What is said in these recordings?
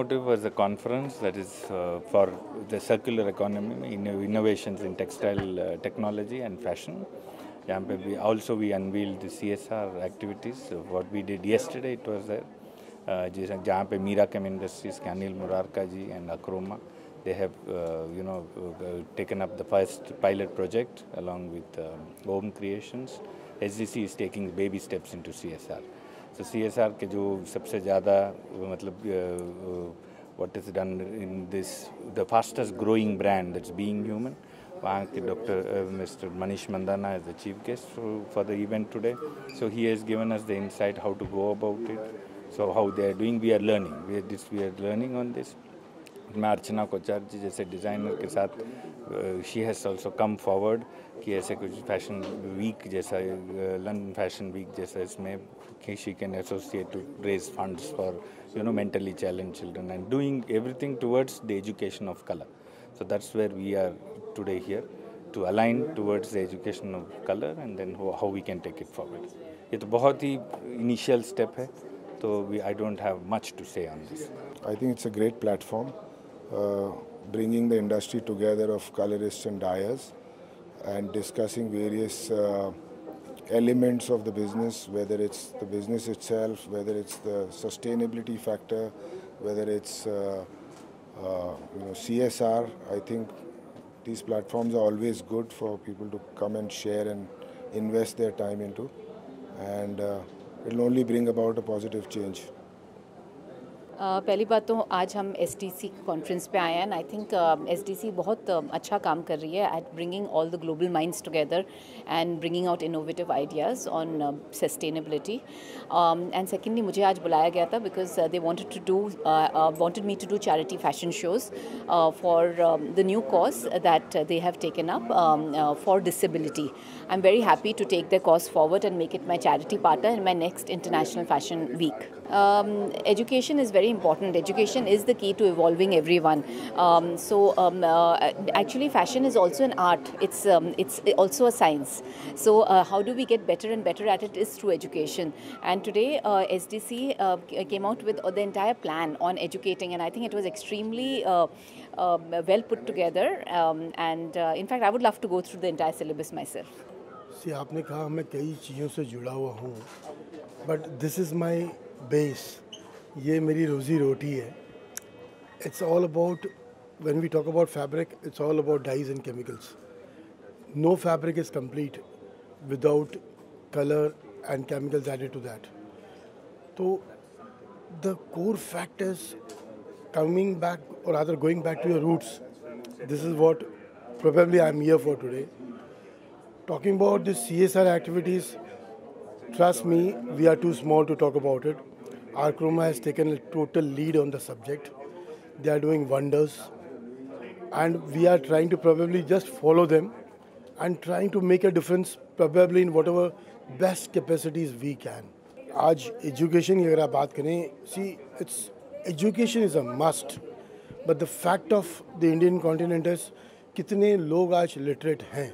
Automotive was a conference that is for the circular economy, innovations in textile technology and fashion. यहाँ पे we unveiled the CSR activities. What we did yesterday, it was there. जहाँ पे मीरा केम industries के अनिल मुरारका जी and Akroma, they have taken up the first pilot project along with Home Creations. SDC is taking baby steps into CSR. So CSR के जो सबसे ज़्यादा मतलब what is done in this, the fastest growing brand that's Being Human. वहाँ के Mr. Manish Mandana is the chief guest for the event today. So he has given us the insight how to go about it. So how they are doing, we are learning. We are learning on this. मैं अर्चना कोचार जी जैसे designer के साथ she has also come forward कि ऐसे कुछ fashion week जैसा London fashion week जैसा इसमें कि she can associate to raise funds for mentally challenged children and doing everything towards the education of color. So that's where we are today here, to align towards the education of color and then how we can take it forward. ये तो बहुत ही initial step है, तो I don't have much to say on this. I think it's a great platform, bringing the industry together of colorists and dyers and discussing various elements of the business, whether it's the business itself, whether it's the sustainability factor, whether it's CSR. I think these platforms are always good for people to come and share and invest their time into, and it will only bring about a positive change. पहली बात तो आज हम SDC conference पे आए हैं and I think SDC बहुत अच्छा काम कर रही है at bringing all the global minds together and bringing out innovative ideas on sustainability and secondly मुझे आज बुलाया गया था because they wanted me to do charity fashion shows for the new cause that they have taken up for disability. I am very happy to take the cause forward and make it my charity partner in my next international fashion week. Education is very important. Education is the key to evolving everyone. Actually, fashion is also an art. It's also a science. So how do we get better and better at it is through education. And today SDC came out with the entire plan on educating, and I think it was extremely well put together. And in fact, I would love to go through the entire syllabus myself. See, आपने कहा मैं कई चीज़ों से जुड़ा हुआ हूँ, but this is my base. ये मेरी रोज़ी रोटी है. It's all about, when we talk about fabric, it's all about dyes and chemicals. No fabric is complete without color and chemicals added to that. So the core fact is coming back, or rather going back to your roots. This is what probably I'm here for today. Talking about the CSR activities, trust me, we are too small to talk about it. Akroma has taken a total lead on the subject. They are doing wonders, and we are trying to probably just follow them and trying to make a difference probably in whatever best capacities we can. आज education की अगर आप बात करें, see, education is a must, but the fact of the Indian continent is कितने लोग आज literate हैं.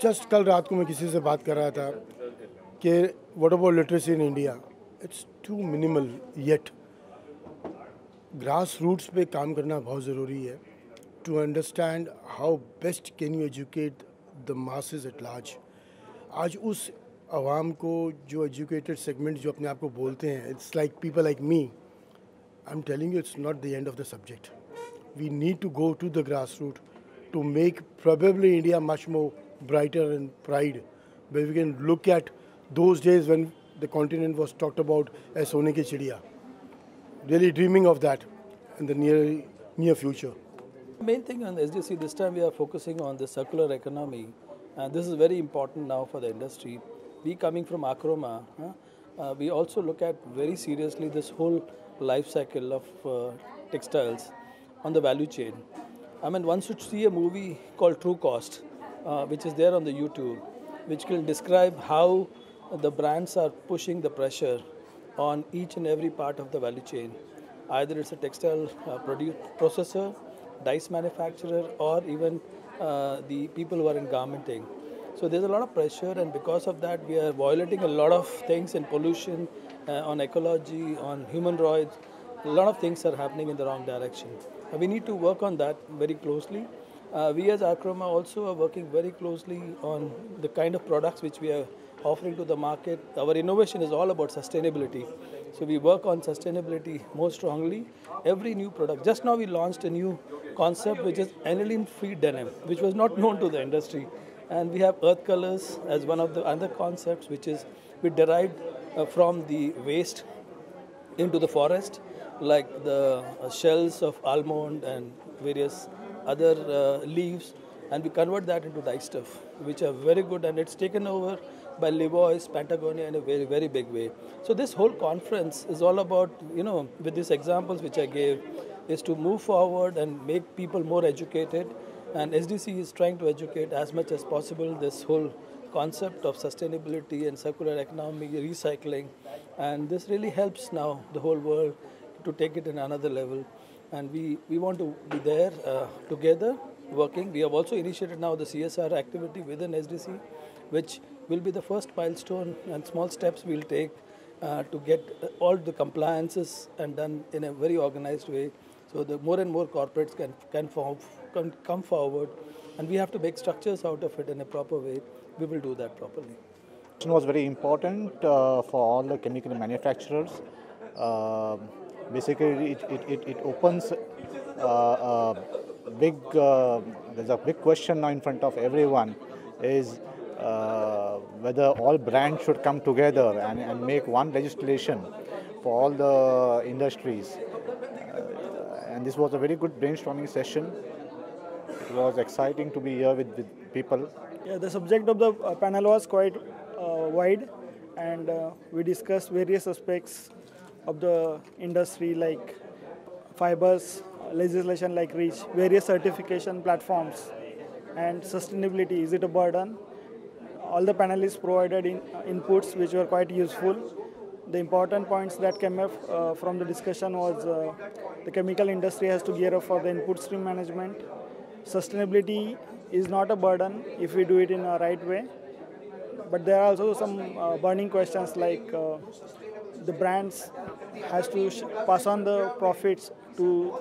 Just कल रात को मैं किसी से बात कर रहा था कि what about literacy in India? It's too minimal yet. Grassroots पे काम करना बहुत ज़रूरी है to understand how best can you educate the masses at large. आज उस आवाम को जो educated segment जो अपने आप को बोलते हैं, it's like people like me. I'm telling you, it's not the end of the subject. We need to go to the grassroots to make probably India much more brighter and pride, where we can look at those days when the continent was talked about as Sone ki Chidiya. Really dreaming of that in the near future. The main thing on SDC this time, we are focusing on the circular economy, and this is very important now for the industry. We coming from Akroma, we also look at very seriously this whole life cycle of textiles on the value chain. I mean, one should see a movie called True Cost, which is there on the YouTube, which will describe how the brands are pushing the pressure on each and every part of the value chain. Either it's a textile processor, dice manufacturer, or even the people who are in garmenting. So there's a lot of pressure, and because of that, we are violating a lot of things in pollution, on ecology, on human rights, a lot of things are happening in the wrong direction. We need to work on that very closely. We as Acroma also are working very closely on the kind of products which we are offering to the market. Our innovation is all about sustainability. So we work on sustainability more strongly. Every new product. Just now we launched a new concept which is aniline-free denim, which was not known to the industry. And we have earth colors as one of the other concepts, which is we derived from the waste into the forest, like the shells of almond and various other leaves, and we convert that into dye stuff, which are very good, and it's taken over by Levi's, Patagonia in a very, very big way. So this whole conference is all about, with these examples which I gave, is to move forward and make people more educated, and SDC is trying to educate as much as possible this whole concept of sustainability and circular economy, recycling, and this really helps now the whole world to take it in another level. And we want to be there together working. We have also initiated now the CSR activity within SDC, which will be the first milestone, and small steps we'll take to get all the compliances and done in a very organized way. So the more and more corporates can come forward, and we have to make structures out of it in a proper way. We will do that properly. It was very important for all the chemical manufacturers. Basically, it opens there's a big question now in front of everyone, is whether all brands should come together and make one legislation for all the industries. And this was a very good brainstorming session. It was exciting to be here with people. Yeah, the subject of the panel was quite wide, and we discussed various aspects of the industry, like fibers, legislation like REACH, various certification platforms, and sustainability. Is it a burden? All the panelists provided inputs which were quite useful. The important points that came up from the discussion was the chemical industry has to gear up for the input stream management. Sustainability is not a burden if we do it in a right way. But there are also some burning questions, like the brands has to pass on the profits to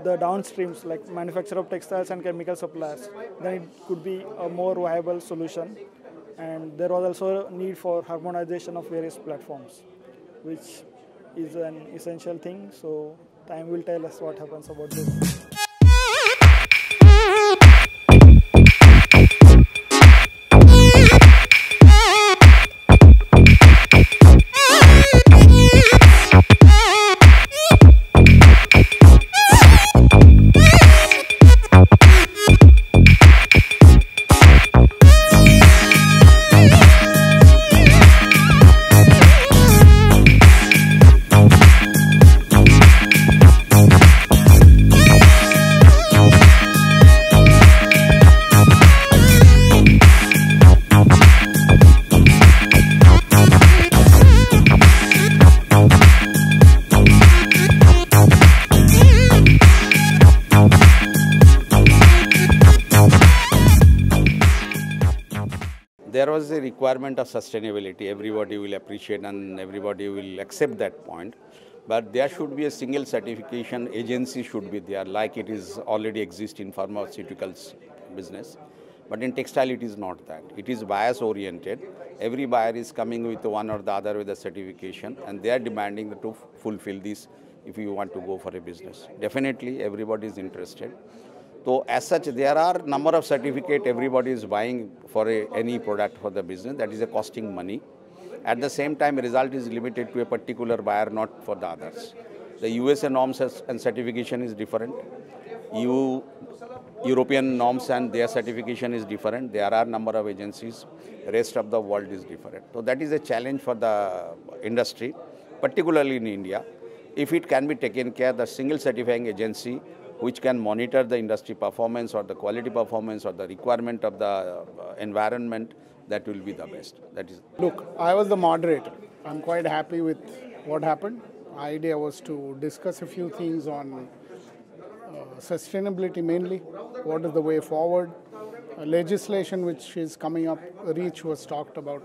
the downstreams, like manufacturer of textiles and chemical suppliers. Then it could be a more viable solution. And there was also a need for harmonization of various platforms, which is an essential thing. So time will tell us what happens about this. There was a requirement of sustainability. Everybody will appreciate and everybody will accept that point. But there should be a single certification agency should be there, like it is already exist in pharmaceuticals business. But in textile, it is not that. It is bias oriented. Every buyer is coming with one or the other with a certification, and they are demanding to fulfill this if you want to go for a business. Definitely, everybody is interested. So as such, there are number of certificate everybody is buying for any product for the business. That is a costing money. At the same time, result is limited to a particular buyer, not for the others. The USA norms and certification is different. European norms and their certification is different. There are number of agencies. Rest of the world is different. So that is a challenge for the industry, particularly in India. If it can be taken care, the single certifying agency which can monitor the industry performance or the quality performance or the requirement of the environment, that will be the best. That is. Look, I was the moderator. I'm quite happy with what happened. Idea was to discuss a few things on sustainability mainly. What is the way forward? Legislation which is coming up, REACH was talked about.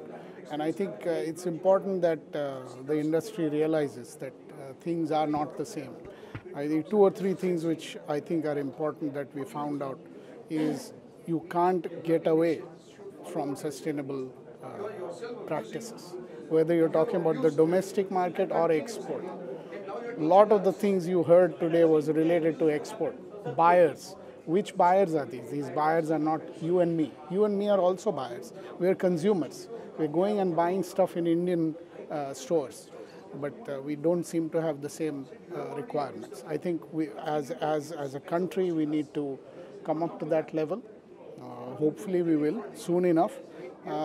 And I think it's important that the industry realizes that things are not the same. I think 2 or 3 things which I think are important that we found out is you can't get away from sustainable practices, whether you're talking about the domestic market or export. A lot of the things you heard today was related to export. Buyers. Which buyers are these? These buyers are not you and me. You and me are also buyers. We are consumers. We're going and buying stuff in Indian stores, but we don't seem to have the same requirements. I think we, as a country, we need to come up to that level. Hopefully we will soon enough,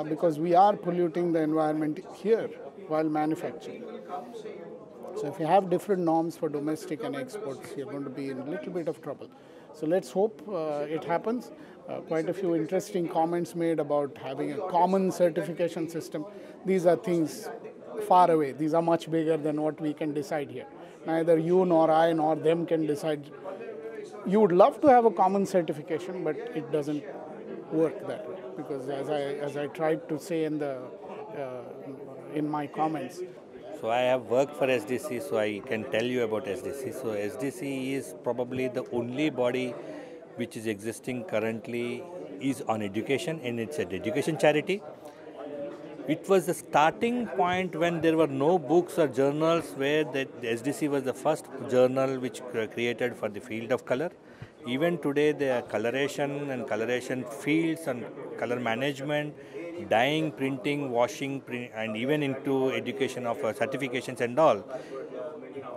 because we are polluting the environment here while manufacturing. So if you have different norms for domestic and exports, you're going to be in a little bit of trouble. So let's hope it happens. Quite a few interesting comments made about having a common certification system. These are things far away. These are much bigger than what we can decide here. Neither you nor I nor them can decide. You would love to have a common certification, but it doesn't work that way, because as I tried to say in my comments. So I have worked for SDC, so I can tell you about SDC. So SDC is probably the only body which is existing currently is on education, and it's an education charity. It was the starting point when there were no books or journals, where the SDC was the first journal which created for the field of color. Even today, the coloration and coloration fields and color management, dyeing, printing, washing, and even into education of certifications and all.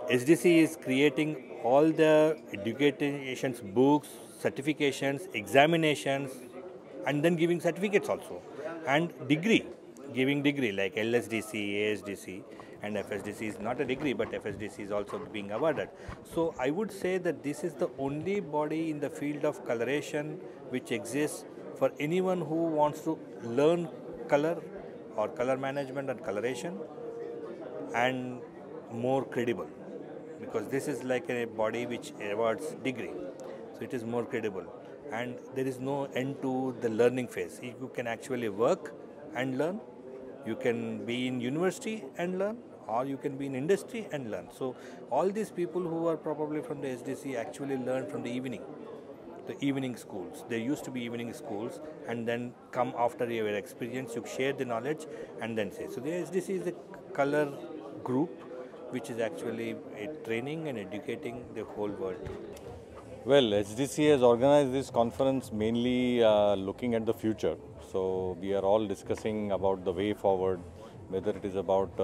SDC is creating all the educations, books, certifications, examinations, and then giving certificates also, and giving degree like LSDC, ASDC, and FSDC is not a degree, but FSDC is also being awarded. So I would say that this is the only body in the field of coloration which exists for anyone who wants to learn color or color management and coloration, and more credible, because this is like a body which awards degree, so it is more credible, and there is no end to the learning phase. You can actually work and learn, you can be in university and learn, or you can be in industry and learn. So all these people who are probably from the SDC actually learn from the evening schools. There used to be evening schools, and then come after your experience, you share the knowledge and then say. So the SDC is a color group which is actually training and educating the whole world. Well, SDC has organized this conference mainly looking at the future. So we are all discussing about the way forward, whether it is about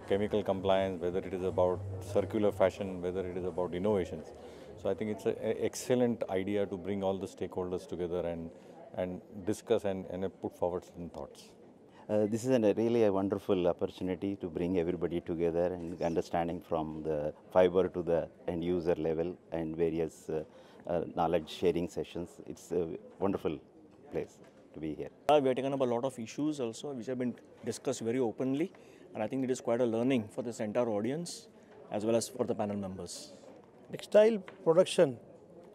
chemical compliance, whether it is about circular fashion, whether it is about innovations. So I think it's an excellent idea to bring all the stakeholders together and discuss and put forward some thoughts. This is really a wonderful opportunity to bring everybody together and understanding from the fiber to the end user level and various knowledge sharing sessions. It's a wonderful place to be here. We have taken up a lot of issues also which have been discussed very openly, and I think it is quite a learning for this entire audience as well as for the panel members. Textile production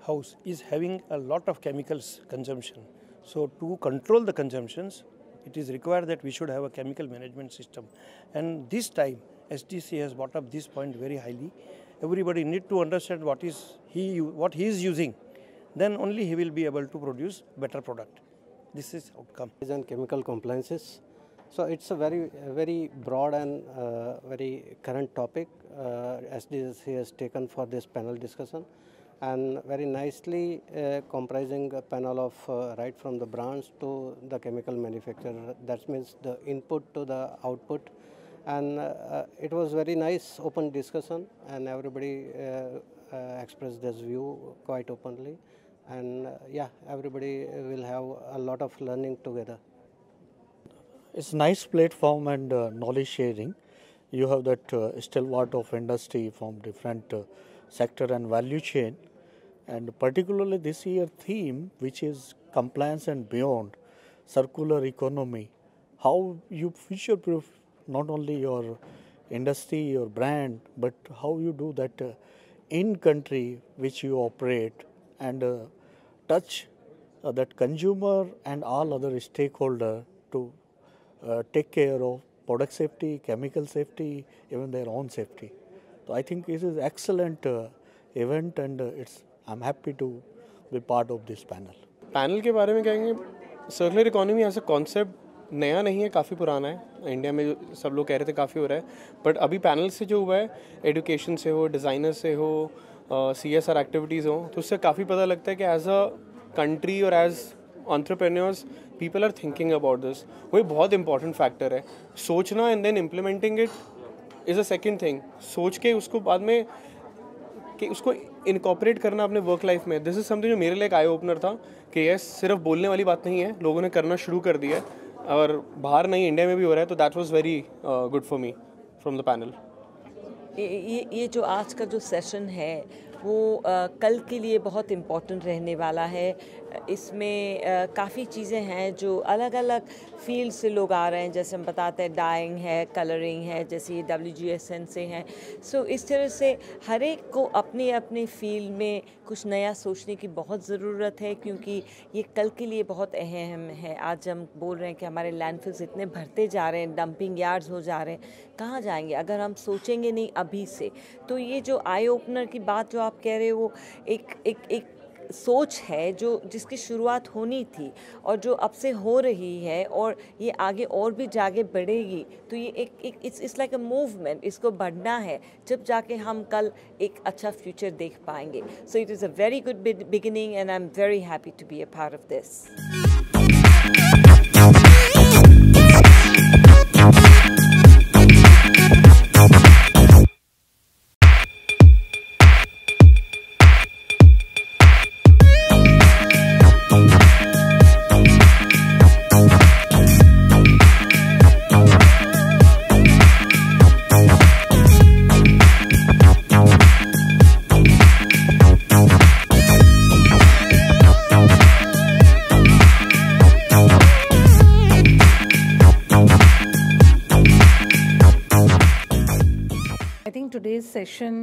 house is having a lot of chemicals consumption. So to control the consumptions, it is required that we should have a chemical management system. And this time, SDC has brought up this point very highly. Everybody need to understand what he is using. Then only he will be able to produce better product. This is outcome. And chemical compliances. So it's a very broad and very current topic SDC has taken for this panel discussion, and very nicely comprising a panel of right from the brands to the chemical manufacturer. That means the input to the output, and it was very nice open discussion, and everybody expressed their view quite openly, and yeah, everybody will have a lot of learning together. It's a nice platform and knowledge sharing. You have that stalwart of industry from different sector and value chain, and particularly this year theme, which is compliance and beyond, circular economy. How you future-proof not only your industry, your brand, but how you do that in country which you operate, and touch that consumer and all other stakeholder to take care of product safety, chemical safety, even their own safety. So I think it is excellent event, and I'm happy to be part of this panel. पैनल के बारे में कहेंगे, circular economy as a concept नया नहीं है, काफ़ी पुराना है। इंडिया में जो सब लोग कह रहे थे काफ़ी हो रहा है, बट अभी पैनल से जो हुआ है, एजुकेशन से हो, डिज़ाइनर से हो, CSR एक्टिविटीज़ हो, तो उससे काफ़ी पता लगता है कि एज अ कंट्री और as entrepreneurs people are thinking about this. वो बहुत इंपॉर्टेंट फैक्टर है। सोचना and then implementing it is a second thing. सोच के उसको बाद में कि उसको इनकॉर्पोरेट करना अपने वर्क लाइफ में, दिस इज समथिंग जो मेरे लिए एक आई ओपनर था कि यस, सिर्फ बोलने वाली बात नहीं है, लोगों ने करना शुरू कर दिया है और बाहर नहीं, इंडिया में भी हो रहा है। तो that was very good for me from the panel. ये जो आज का जो सेशन है वो कल के लिए बहुत इम्पोर्टेंट रहने वाला है। इसमें काफ़ी चीज़ें हैं जो अलग अलग फील्ड से लोग आ रहे हैं, जैसे हम बताते हैं डाइंग है, कलरिंग है, जैसे ये WGSN से हैं। सो इस तरह से हर एक को अपने अपने फील्ड में कुछ नया सोचने की बहुत ज़रूरत है, क्योंकि ये कल के लिए बहुत अहम है। आज हम बोल रहे हैं कि हमारे लैंडफिल्स इतने भरते जा रहे हैं, डंपिंग यार्ड्स हो जा रहे हैं, कहाँ जाएंगे अगर हम सोचेंगे नहीं अभी से। तो ये जो आई ओपनर की बात जो आप कह रहे हो, वो एक सोच है जो जिसकी शुरुआत होनी थी और जो अब से हो रही है, और ये आगे और भी जाके बढ़ेगी। तो ये एक इट्स लाइक अ मूवमेंट, इसको बढ़ना है, जब जाके हम कल एक अच्छा फ्यूचर देख पाएंगे। So it is a very good beginning and I am very happy to be a part of this. Today's session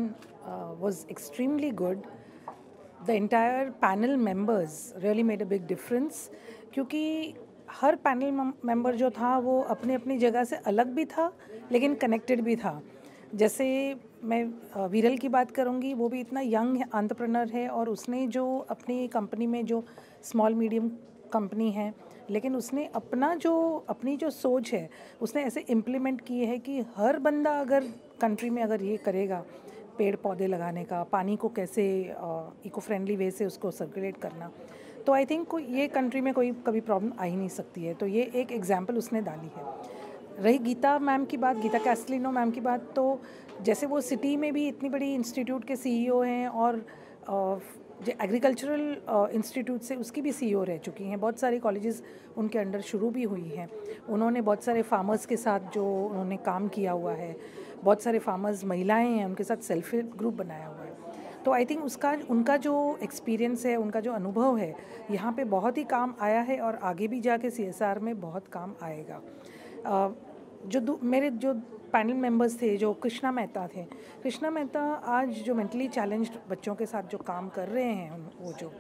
was extremely good. The entire panel members really made a big difference, क्योंकि हर panel member जो था वो अपनी अपनी जगह से अलग भी था लेकिन कनेक्टेड भी था। जैसे मैं वीरल की बात करूँगी, वो भी इतना यंग एंटरप्रेन्योर है और उसने जो अपनी कंपनी में जो स्मॉल मीडियम कंपनी है, लेकिन उसने अपनी जो सोच है उसने ऐसे इम्प्लीमेंट की है कि हर बंदा अगर कंट्री में अगर ये करेगा, पेड़ पौधे लगाने का, पानी को कैसे इको फ्रेंडली वे से उसको सर्कुलेट करना, तो आई थिंक ये कंट्री में कोई कभी प्रॉब्लम आ ही नहीं सकती है। तो ये एक एग्जाम्पल उसने डाली है। रही गीता मैम की बात, गीता कैस्टलिनो मैम की बात, तो जैसे वो सिटी में भी इतनी बड़ी इंस्टीट्यूट के CEO हैं और जो एग्रीकल्चरल इंस्टीट्यूट से उसकी भी CEO रह चुकी हैं। बहुत सारे कॉलेजेस उनके अंडर शुरू भी हुई हैं। उन्होंने बहुत सारे फार्मर्स के साथ जो उन्होंने काम किया हुआ है, बहुत सारे फार्मर्स महिलाएं हैं, उनके साथ सेल्फ हेल्प ग्रुप बनाया हुआ है। तो आई थिंक उनका जो एक्सपीरियंस है, उनका जो अनुभव है, यहाँ पे बहुत ही काम आया है और आगे भी जाके CSR में बहुत काम आएगा। मेरे जो पैनल मेंबर्स थे, जो कृष्णा मेहता आज जो मेंटली चैलेंज्ड बच्चों के साथ जो काम कर रहे हैं, वो जो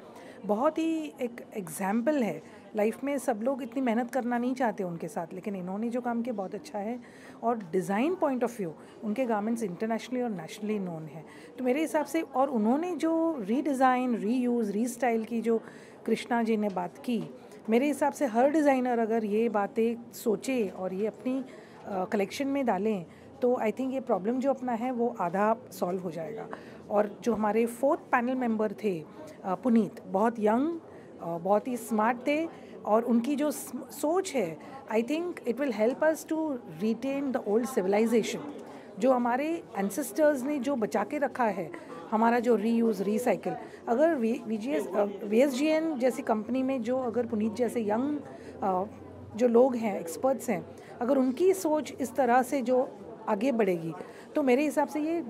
बहुत ही एक एग्जाम्पल है। लाइफ में सब लोग इतनी मेहनत करना नहीं चाहते उनके साथ, लेकिन इन्होंने जो काम किया बहुत अच्छा है और डिज़ाइन पॉइंट ऑफ व्यू उनके गारमेंट्स इंटरनेशनली और नेशनली नोन है। तो मेरे हिसाब से, और उन्होंने जो रीडिज़ाइन, रीयूज़, रीस्टाइल की जो कृष्णा जी ने बात की, मेरे हिसाब से हर डिज़ाइनर अगर ये बातें सोचे और ये अपनी कलेक्शन में डालें तो आई थिंक ये प्रॉब्लम जो अपना है वो आधा सॉल्व हो जाएगा। और जो हमारे 4th पैनल मेंबर थे पुनीत, बहुत यंग, बहुत ही स्मार्ट थे और उनकी जो सोच है, I think it will help us to retain the old civilisation, जो हमारे एंसेस्टर्स ने जो बचा के रखा है, हमारा जो रीयूज़, रीसाइकिल। अगर VSGN जैसी कंपनी में जो अगर पुनीत जैसे यंग जो लोग हैं, एक्सपर्ट्स हैं, अगर उनकी सोच इस तरह से जो आगे बढ़ेगी, तो मेरे हिसाब से ये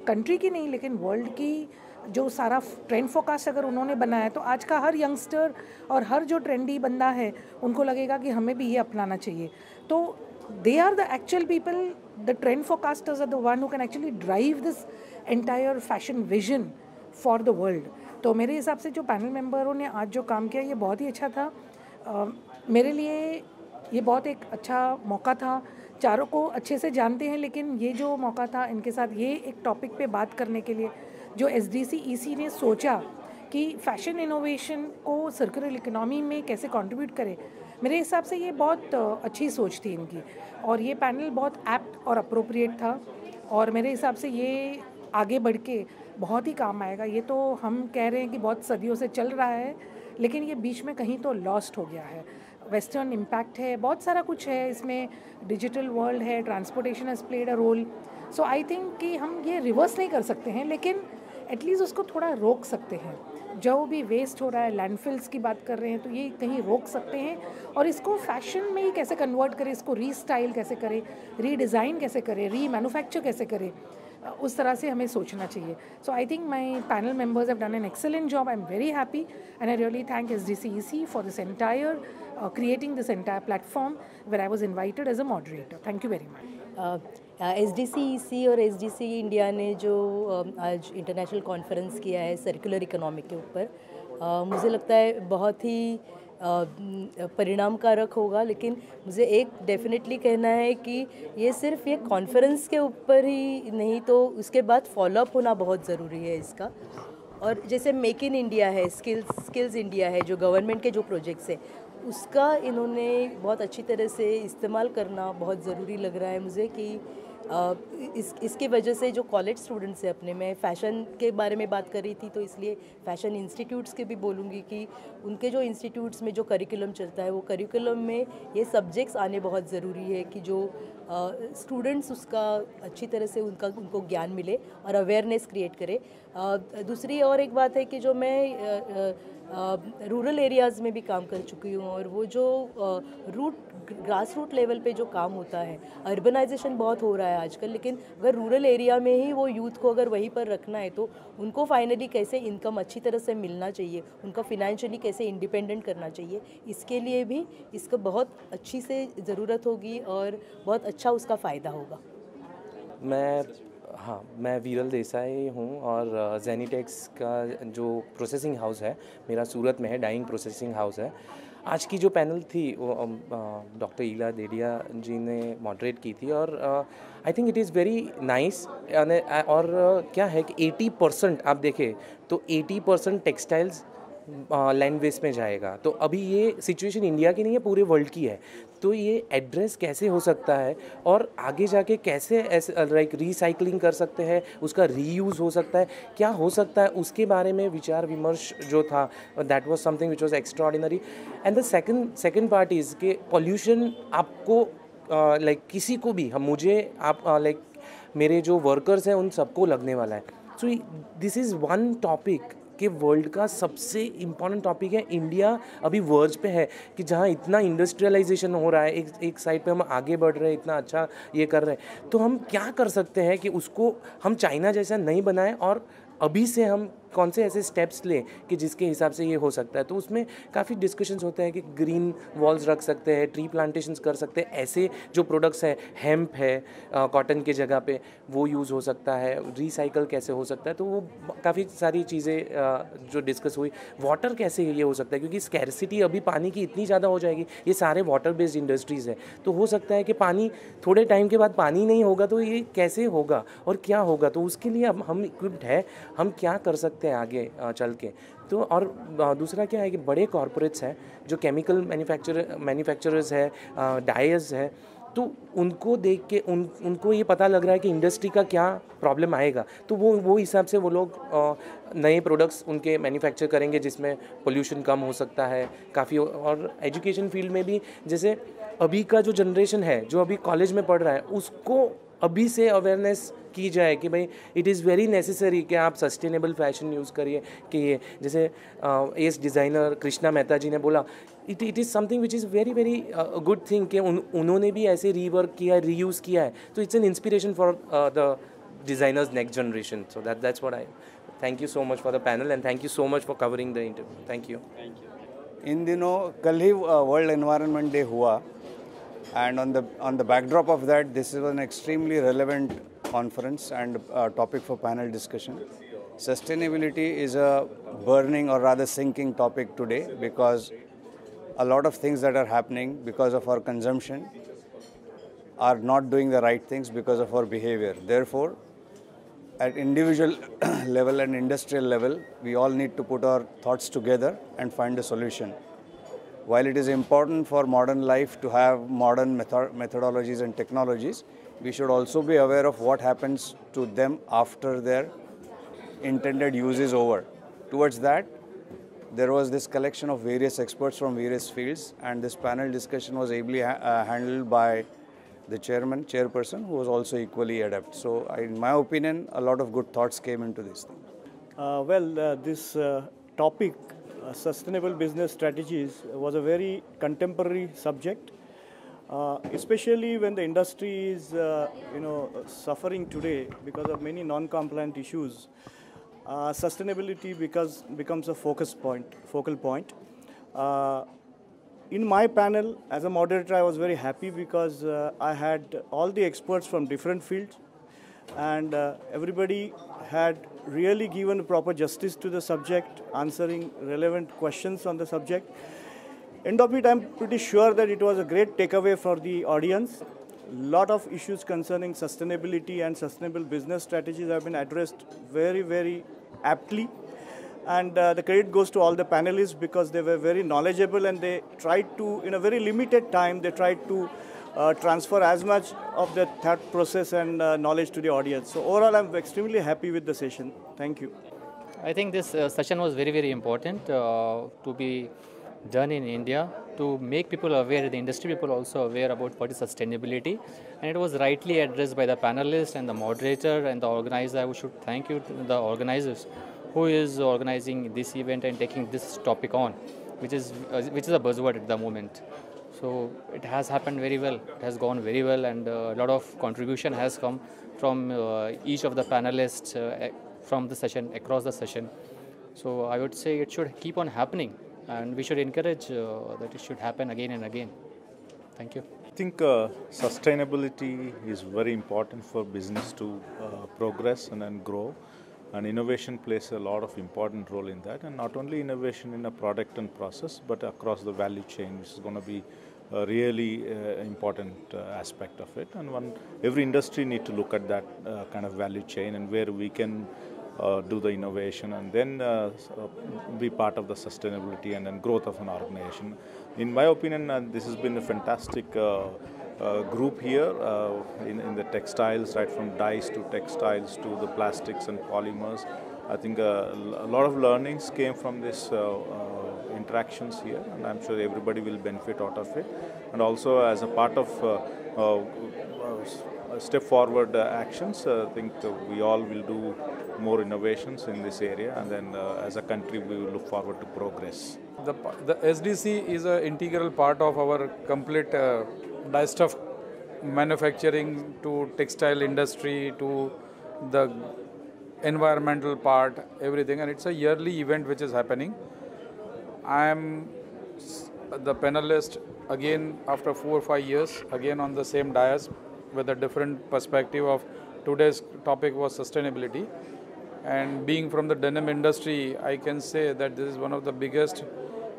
कंट्री की नहीं लेकिन वर्ल्ड की जो सारा ट्रेंड फोरकास्ट अगर उन्होंने बनाया, तो आज का हर यंगस्टर और हर जो ट्रेंडी बंदा है, उनको लगेगा कि हमें भी ये अपनाना चाहिए। तो they are the actual people, the trend forecasters are the one who can actually drive this entire fashion vision for the world. तो मेरे हिसाब से जो पैनल मेंबरों ने आज जो काम किया, ये बहुत ही अच्छा था। मेरे लिए ये बहुत एक अच्छा मौका था चारों को अच्छे से जानते हैं, लेकिन ये जो मौका था इनके साथ ये एक टॉपिक पे बात करने के लिए, जो SDC EC ने सोचा कि फैशन इनोवेशन को सर्कुलर इकोनॉमी में कैसे कंट्रीब्यूट करे, मेरे हिसाब से ये बहुत अच्छी सोच थी इनकी, और ये पैनल बहुत एप्ट और अप्रोप्रिएट था, और मेरे हिसाब से ये आगे बढ़ के बहुत ही काम आएगा। ये तो हम कह रहे हैं कि बहुत सदियों से चल रहा है, लेकिन ये बीच में कहीं तो लॉस्ट हो गया है। वेस्टर्न इम्पैक्ट है, बहुत सारा कुछ है इसमें, डिजिटल वर्ल्ड है, transportation has played a role. So I think कि हम ये रिवर्स नहीं कर सकते हैं, लेकिन एटलीस्ट उसको थोड़ा रोक सकते हैं। जो भी वेस्ट हो रहा है, लैंडफिल्स की बात कर रहे हैं, तो ये कहीं रोक सकते हैं, और इसको फैशन में ही कैसे कन्वर्ट करें, इसको रीस्टाइल कैसे करें, रीडिज़ाइन कैसे करें, रीमैन्युफैक्चर कैसे करें, उस तरह से हमें सोचना चाहिए। So I think my panel members have done an excellent job. I am very happy and I really thank SDC EC for this entire creating this entire platform where I was invited as a moderator. Thank you very much. SDC EC और SDC India ने जो आज international conference किया है circular economy के ऊपर, मुझे लगता है बहुत ही परिणामकारक होगा। लेकिन मुझे एक डेफिनेटली कहना है कि ये सिर्फ ये कॉन्फ्रेंस के ऊपर ही नहीं, तो उसके बाद फॉलोअप होना बहुत ज़रूरी है इसका। और जैसे मेक इन इंडिया है, स्किल्स इंडिया है, जो गवर्नमेंट के जो प्रोजेक्ट्स है, उसका इन्होंने बहुत अच्छी तरह से इस्तेमाल करना बहुत ज़रूरी लग रहा है मुझे कि इसकी वजह से जो कॉलेज स्टूडेंट्स हैं अपने, में फ़ैशन के बारे में बात कर रही थी, तो इसलिए फ़ैशन इंस्टीट्यूट्स के भी बोलूँगी कि उनके जो इंस्टीट्यूट्स में जो करिकुलम चलता है, वो करिकुलम में ये सब्जेक्ट्स आने बहुत ज़रूरी है कि जो स्टूडेंट्स उसका अच्छी तरह से उनको ज्ञान मिले और अवेयरनेस क्रिएट करे। दूसरी और एक बात है कि जो मैं रूरल एरियाज़ में भी काम कर चुकी हूँ, और वो जो ग्रास रूट लेवल पे जो काम होता है, अर्बनाइजेशन बहुत हो रहा है आजकल, लेकिन अगर रूरल एरिया में ही वो यूथ को अगर वहीं पर रखना है, तो उनको फाइनली कैसे इनकम अच्छी तरह से मिलना चाहिए, उनका फिनेंशियली कैसे इंडिपेंडेंट करना चाहिए, इसके लिए भी इसको बहुत अच्छी से ज़रूरत होगी और बहुत अच्छा उसका फ़ायदा होगा। मैं V.R.Sai हूँ, और जेनीटेक्स का जो प्रोसेसिंग हाउस है मेरा सूरत में है, डाइंग प्रोसेसिंग हाउस है। आज की जो पैनल थी वो डॉक्टर ईला देडिया जी ने मॉडरेट की थी, और आई think it is very nice. और क्या है कि 80% आप देखें तो 80% टेक्सटाइल्स लैंड वेस्ट में जाएगा। तो अभी ये सिचुएशन इंडिया की नहीं है, पूरे वर्ल्ड की है। तो ये एड्रेस कैसे हो सकता है, और आगे जाके कैसे लाइक रिसाइकलिंग कर सकते हैं, उसका रीयूज़ हो सकता है, क्या हो सकता है, उसके बारे में विचार विमर्श जो था, that was something which was extraordinary. And the second part is कि पॉल्यूशन आपको लाइक किसी को भी लाइक मेरे जो वर्कर्स हैं उन सबको लगने वाला है। So this is one topic कि वर्ल्ड का सबसे इम्पॉर्टेंट टॉपिक है। इंडिया अभी वर्ज पे है कि जहाँ इतना इंडस्ट्रियलाइजेशन हो रहा है, एक साइड पे हम आगे बढ़ रहे हैं, इतना अच्छा ये कर रहे हैं, तो हम क्या कर सकते हैं कि उसको हम चाइना जैसा नहीं बनाएं, और अभी से हम कौन से ऐसे स्टेप्स लें कि जिसके हिसाब से ये हो सकता है। तो उसमें काफ़ी डिस्कशंस होते हैं कि ग्रीन वॉल्स रख सकते हैं, ट्री प्लांटेशंस कर सकते हैं, ऐसे जो प्रोडक्ट्स हैं, हेम्प है कॉटन के जगह पे वो यूज़ हो सकता है, रिसाइकल कैसे हो सकता है। तो वो काफ़ी सारी चीज़ें जो डिस्कस हुई। वाटर कैसे ये हो सकता है, क्योंकि स्कैरसिटी अभी पानी की इतनी ज़्यादा हो जाएगी, ये सारे वाटर बेस्ड इंडस्ट्रीज़ है, तो हो सकता है कि पानी थोड़े टाइम के बाद पानी नहीं होगा, तो ये कैसे होगा और क्या होगा। तो उसके लिए अब हम इक्विप्ड है, हम क्या कर सकते हैं आगे चल के। तो और दूसरा क्या है कि बड़े कॉरपोरेट्स हैं जो केमिकल मैन्युफैक्चरर्स है, डायर्स है, तो उनको देख के उनको ये पता लग रहा है कि इंडस्ट्री का क्या प्रॉब्लम आएगा, तो वो हिसाब से वो लोग नए प्रोडक्ट्स उनके मैन्युफैक्चर करेंगे जिसमें पोल्यूशन कम हो सकता है काफ़ी। और एजुकेशन फील्ड में भी जैसे अभी का जो जनरेशन है जो अभी कॉलेज में पढ़ रहा है, उसको अभी से अवेयरनेस की जाए कि भाई इट इज़ वेरी नेसेसरी कि आप सस्टेनेबल फैशन यूज़ करिए। कि ये जैसे एस डिज़ाइनर कृष्णा मेहता जी ने बोला, it is something which is very very good thing कि उन्होंने भी ऐसे रीवर्क किया है, रीयूज़ किया है। तो it's an inspiration for the designers next generation. So that's what I thank you so much for the panel and thank you so much for covering the interview. Thank you. इन दिनों कल ही world environment day हुआ, and on the backdrop of that, this is an extremely relevant conference and topic for panel discussion. Sustainability is a burning or rather sinking topic today because a lot of things that are happening because of our consumption are not doing the right things because of our behavior. Therefore, at individual level and industrial level, we all need to put our thoughts together and find a solution. While it is important for modern life to have modern methodologies and technologies, we should also be aware of what happens to them after their intended use is over. Towards that, there was this collection of various experts from various fields, and this panel discussion was ably handled by the chairperson, who was also equally adept. So, in my opinion, a lot of good thoughts came into this thing. This topic, sustainable business strategies, was a very contemporary subject, especially when the industry is, suffering today because of many non-compliant issues. Sustainability becomes a focal point. In my panel, as a moderator, I was very happy because I had all the experts from different fields, and everybody had really given proper justice to the subject, answering relevant questions on the subject. End of it, I'm pretty sure that it was a great takeaway for the audience. Lot of issues concerning sustainability and sustainable business strategies have been addressed very, very aptly. And the credit goes to all the panelists because they were very knowledgeable, and they tried to, in a very limited time, they tried to transfer as much of the thought process and knowledge to the audience. So overall, I'm extremely happy with the session. Thank you. I think this session was very, very important to be done in India, to make people aware, the industry people also aware about what is sustainability, and it was rightly addressed by the panelists and the moderator and the organizer. I should thank you to the organizers who is organizing this event and taking this topic on, which is a buzzword at the moment. So it has happened very well, it has gone very well, and a lot of contribution has come from each of the panelists from the session, across the session. So I would say it should keep on happening, and we should encourage that it should happen again and again. Thank you. I think sustainability is very important for business to progress and then grow, and innovation plays a lot of important role in that, and not only innovation in a product and process, but across the value chain, which is going to be a really important aspect of it. And every industry need to look at that kind of value chain and where we can do the innovation and then be part of the sustainability and then growth of an organization. In my opinion, this has been a fantastic group here in the textiles, right from dyes to textiles to the plastics and polymers. I think a lot of learnings came from this interactions here, and I'm sure everybody will benefit out of it. And also as a part of step forward actions, I think we all will do more innovations in this area, and then as a country we will look forward to progress. The SDC is an integral part of our complete dyestuff manufacturing to textile industry to the environmental part, everything, and it's a yearly event which is happening. I am the panelist again after 4 or 5 years, again on the same dais with a different perspective of today's topic was sustainability. And being from the denim industry, I can say that this is one of the biggest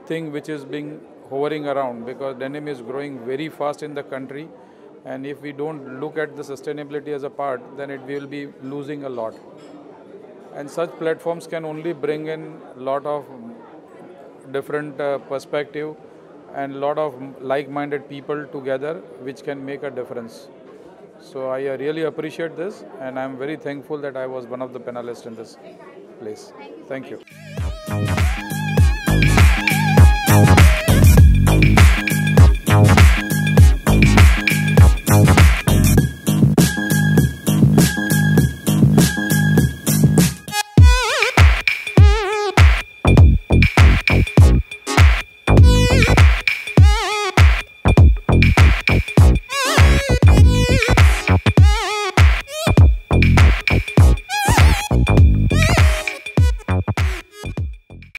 thing which is being hovering around, because denim is growing very fast in the country, and if we don't look at the sustainability as a part, then it will be losing a lot. And such platforms can only bring in a lot of different perspective and a lot of like-minded people together, which can make a difference. So I really appreciate this, and I'm very thankful that I was one of the panelists in this place. Thank you.